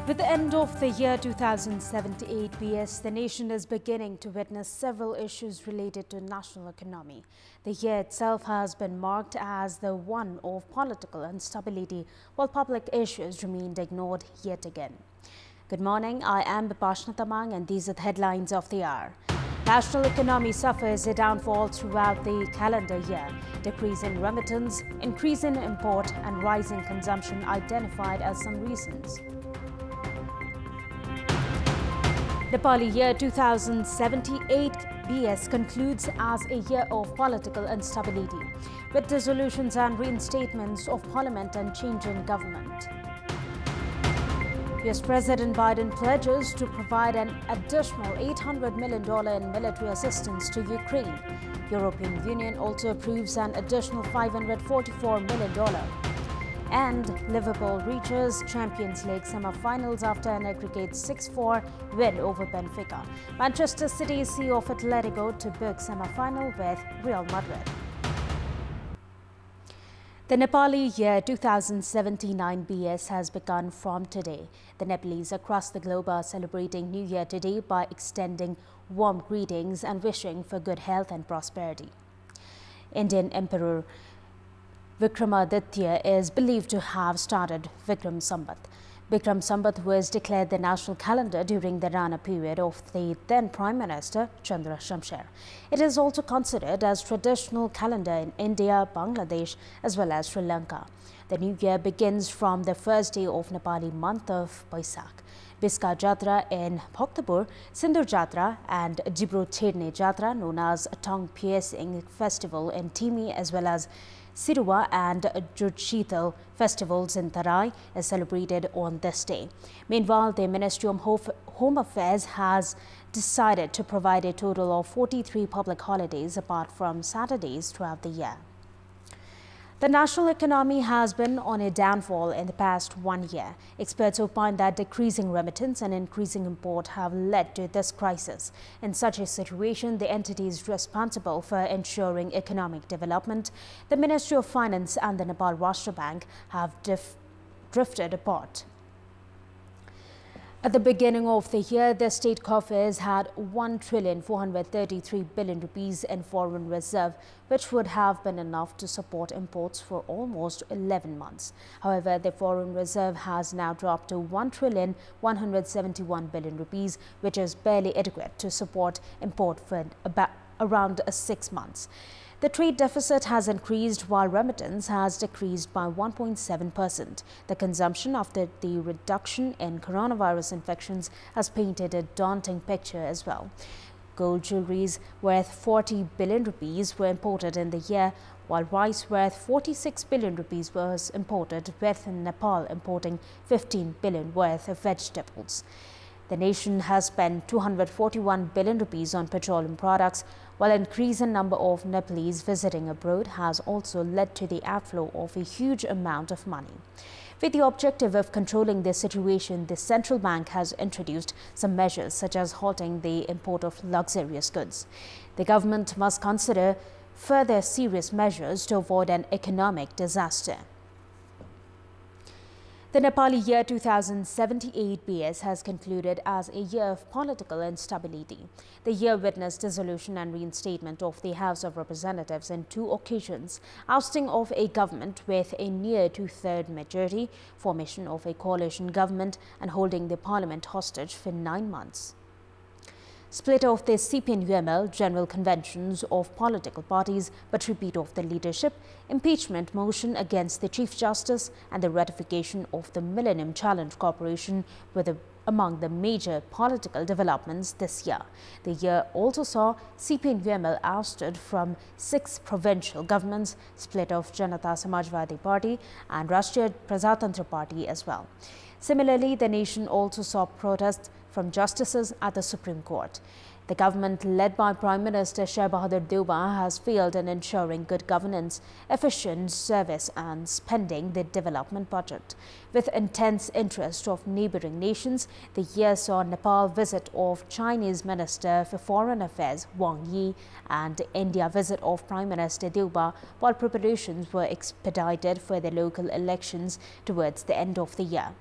With the end of the year 2078 BS, the nation is beginning to witness several issues related to national economy. The year itself has been marked as the one of political instability, while public issues remained ignored yet again. Good morning, I am Bipashna Tamang and these are the headlines of the hour. National economy suffers a downfall throughout the calendar year. Decrease in remittance, increase in import and rising consumption identified as some reasons. Nepali year 2078 BS concludes as a year of political instability, with dissolutions and reinstatements of parliament and change in government. US President Biden pledges to provide an additional $800 million in military assistance to Ukraine. European Union also approves an additional $544 million. And Liverpool reaches Champions League semi-finals after an aggregate 6-4 win over Benfica. Manchester City CEO of Atletico to book semi-final with Real Madrid. The Nepali year 2079 BS has begun from today. The Nepalese across the globe are celebrating New Year today by extending warm greetings and wishing for good health and prosperity. Indian Emperor Vikramaditya is believed to have started Vikram Sambat. Vikram Sambat was declared the national calendar during the Rana period of the then Prime Minister Chandra Shamsher. It is also considered as traditional calendar in India, Bangladesh as well as Sri Lanka. The new year begins from the first day of Nepali month of Baisakh. Biska Jatra in Bhaktapur, Sindur Jatra and Jibro Chedne Jatra known as Tongue Piercing Festival in Timi as well as Siruwa and Judshital festivals in Tarai is celebrated on this day. Meanwhile, the Ministry of Home Affairs has decided to provide a total of 43 public holidays apart from Saturdays throughout the year. The national economy has been on a downfall in the past 1 year. Experts opine that decreasing remittance and increasing import have led to this crisis. In such a situation, the entities responsible for ensuring economic development, the Ministry of Finance and the Nepal Rashtra Bank, have drifted apart. At the beginning of the year, the state coffers had 1,433 billion rupees in foreign reserve, which would have been enough to support imports for almost 11 months. However, the foreign reserve has now dropped to 1,171 billion rupees, which is barely adequate to support import for around 6 months. The trade deficit has increased while remittance has decreased by 1.7%. The consumption after the reduction in coronavirus infections has painted a daunting picture as well. Gold jewelries worth 40 billion rupees were imported in the year, while rice worth 46 billion rupees was imported, with Nepal importing 15 billion worth of vegetables. The nation has spent 241 billion rupees on petroleum products, while an increase in number of Nepalese visiting abroad has also led to the outflow of a huge amount of money. With the objective of controlling this situation, the central bank has introduced some measures such as halting the import of luxurious goods. The government must consider further serious measures to avoid an economic disaster. The Nepali year 2078 BS has concluded as a year of political instability. The year witnessed dissolution and reinstatement of the House of Representatives in 2 occasions, ousting of a government with a near 2/3 majority, formation of a coalition government and holding the parliament hostage for 9 months. Split of the CPN-UML general conventions of political parties but repeat of the leadership, impeachment motion against the Chief Justice and the ratification of the Millennium Challenge Corporation were among the major political developments this year. The year also saw CPN-UML ousted from 6 provincial governments, split of Janata Samajwadi Party and Rashtriya Prajatantra Party as well. Similarly, the nation also saw protests from justices at the Supreme Court. The government led by Prime Minister Shah Bahadur Deuba has failed in ensuring good governance, efficient service and spending the development budget. With intense interest of neighboring nations, the year saw Nepal visit of Chinese Minister for Foreign Affairs Wang Yi and India visit of Prime Minister Deuba, while preparations were expedited for the local elections towards the end of the year.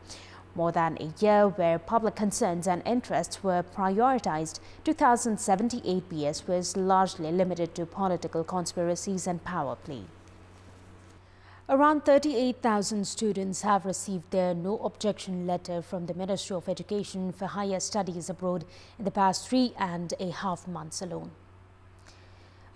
More than a year where public concerns and interests were prioritized, 2078 BS was largely limited to political conspiracies and power play. Around 38,000 students have received their no objection letter from the Ministry of Education for higher studies abroad in the past 3.5 months alone.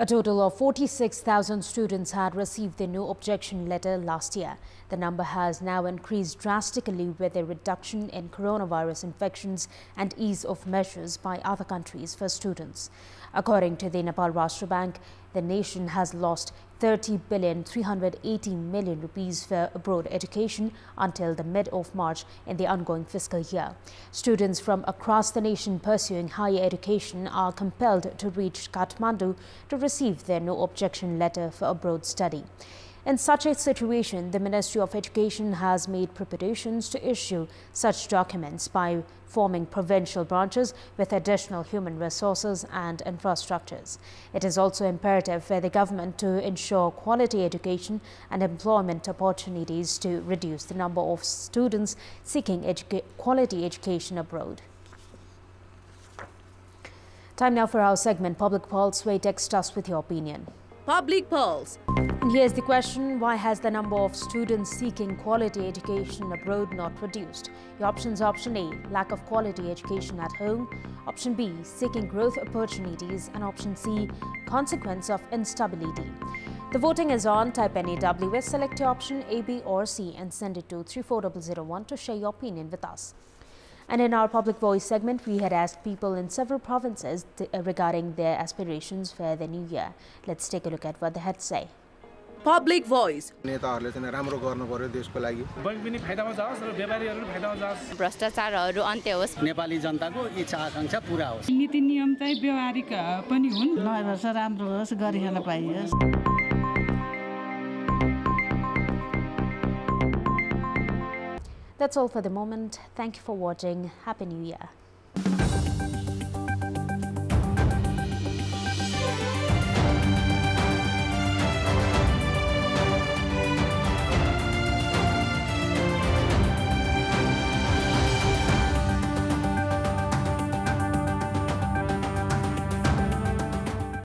A total of 46,000 students had received their no objection letter last year. The number has now increased drastically with a reduction in coronavirus infections and ease of measures by other countries for students. According to the Nepal Rashtra Bank, the nation has lost 30,380 billion rupees for abroad education until the mid of March in the ongoing fiscal year. Students from across the nation pursuing higher education are compelled to reach Kathmandu to receive their no objection letter for abroad study. In such a situation, the Ministry of Education has made preparations to issue such documents by forming provincial branches with additional human resources and infrastructures. It is also imperative for the government to ensure quality education and employment opportunities to reduce the number of students seeking quality education abroad. Time now for our segment Public Pulse, where you text us with your opinion. Public Pulse. And here's the question: why has the number of students seeking quality education abroad not reduced? Your options are: option A, lack of quality education at home; option B, seeking growth opportunities; and option C, consequence of instability. The voting is on. Type any WS, select your option A, B or C and send it to 34001 to share your opinion with us. And in our Public Voice segment, we had asked people in several provinces regarding their aspirations for the new year. Let's take a look at what they had to say. Public Voice. भ्रष्टाचारहरु अन्त्य होस्, नेपाली जनताको इच्छा आकांक्षा पूरा होस्, नीति नियम चाहिँ व्यवहारिक पनि हुन्, नयाँ वर्ष राम्रो होस्, गरिखान पाइयोस्। That's all for the moment. Thank you for watching. Happy New Year.